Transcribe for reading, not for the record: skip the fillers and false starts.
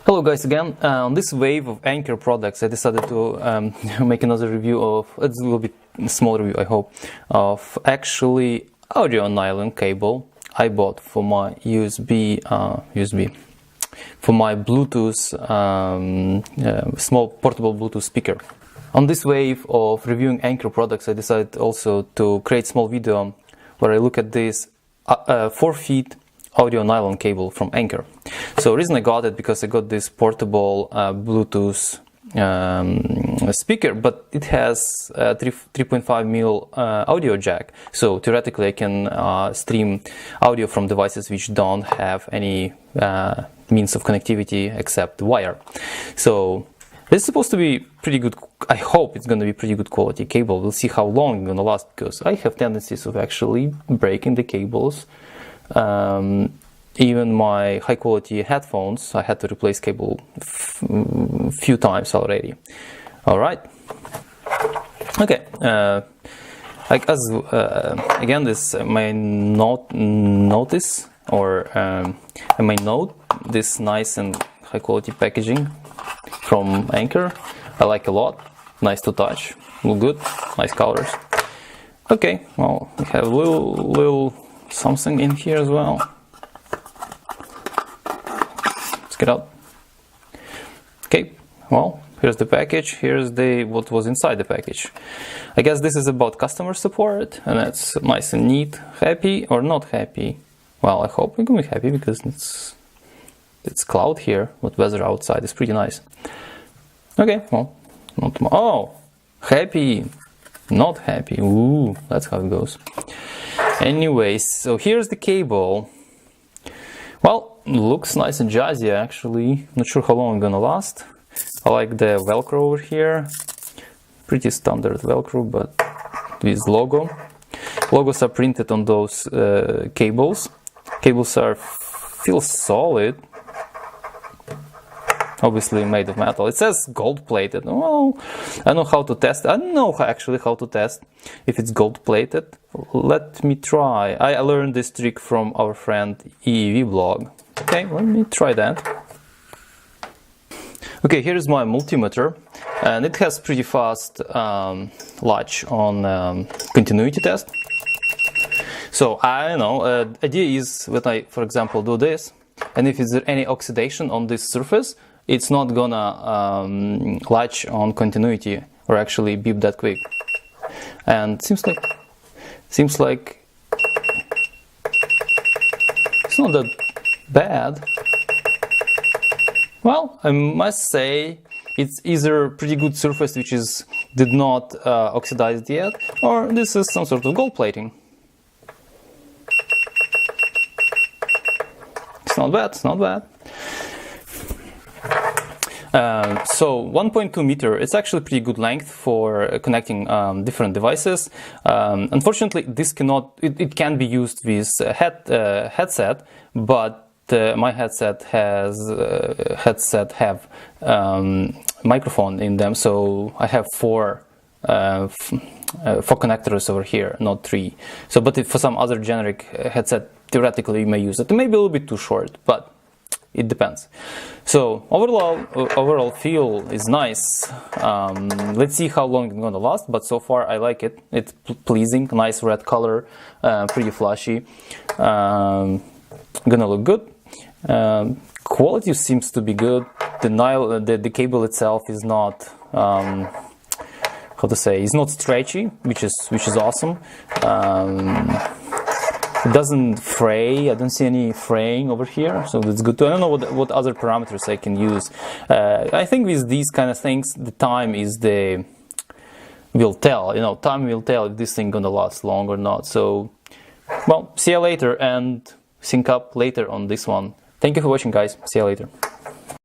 Hello guys again. On this wave of Anker products, I decided to make another review of, it's a little bit small review I hope, of actually audio nylon cable I bought for my for my Bluetooth, small portable Bluetooth speaker. On this wave of reviewing Anker products, I decided also to create a small video where I look at this 4 feet audio nylon cable from Anker. So the reason I got it because I got this portable Bluetooth speaker, but it has a 3.5mm audio jack. So theoretically I can stream audio from devices which don't have any means of connectivity except wire. So this is supposed to be pretty good. I hope it's going to be pretty good quality cable. We'll see how long it's going to last, because I have tendencies of actually breaking the cables. Even my high quality headphones, I had to replace cable few times already. Alright, okay, again, this may notice, or I may note this nice and high quality packaging from Anker. I like a lot, nice to touch, look good, nice colors. Okay, well, we have a little something in here as well. Let's get out. Okay, well, here's the package. Here's what was inside the package. I guess this is about customer support, and that's nice and neat. Happy or not happy? Well, I hope we're gonna be happy because it's cloud here, but weather outside is pretty nice. Okay, well, oh, happy, not happy. Ooh, that's how it goes. Anyways, so here's the cable. Well, looks nice and jazzy actually. Not sure how long it's gonna last. I like the Velcro over here. Pretty standard Velcro, but with logo. Logos are printed on those cables. Cables feel solid. Obviously made of metal. It says gold plated. Well, I don't know how to test. I don't know actually how to test if it's gold plated. Let me try. I learned this trick from our friend EEV blog. Okay, let me try that. Okay, here's my multimeter, and it has pretty fast latch on continuity test. So I don't know. Idea is that I, for example, do this, and if there's any oxidation on this surface, it's not gonna latch on continuity or actually beep that quick. And seems like it's not that bad. Well, I must say it's either pretty good surface which did not oxidize yet, or this is some sort of gold plating. It's not bad, it's not bad. So 1.2 meter, it's actually pretty good length for connecting different devices. Unfortunately, this it can be used with a headset, but my headset have microphone in them, so I have four connectors over here, not 3. So, but if for some other generic headset, theoretically you may use it. It may be a little bit too short, but it depends. So overall feel is nice. Let's see how long it's gonna last, but so far I like it. It's pleasing, nice red color, pretty flashy. Gonna look good. Quality seems to be good. The cable itself is not how to say, it's not stretchy, which is awesome. It doesn't fray. I don't see any fraying over here, so that's good too. I don't know what other parameters I can use. I think with these kind of things, the time will tell. You know, time will tell if this thing gonna last long or not. So, well, see you later and sync up later on this one. Thank you for watching, guys. See you later.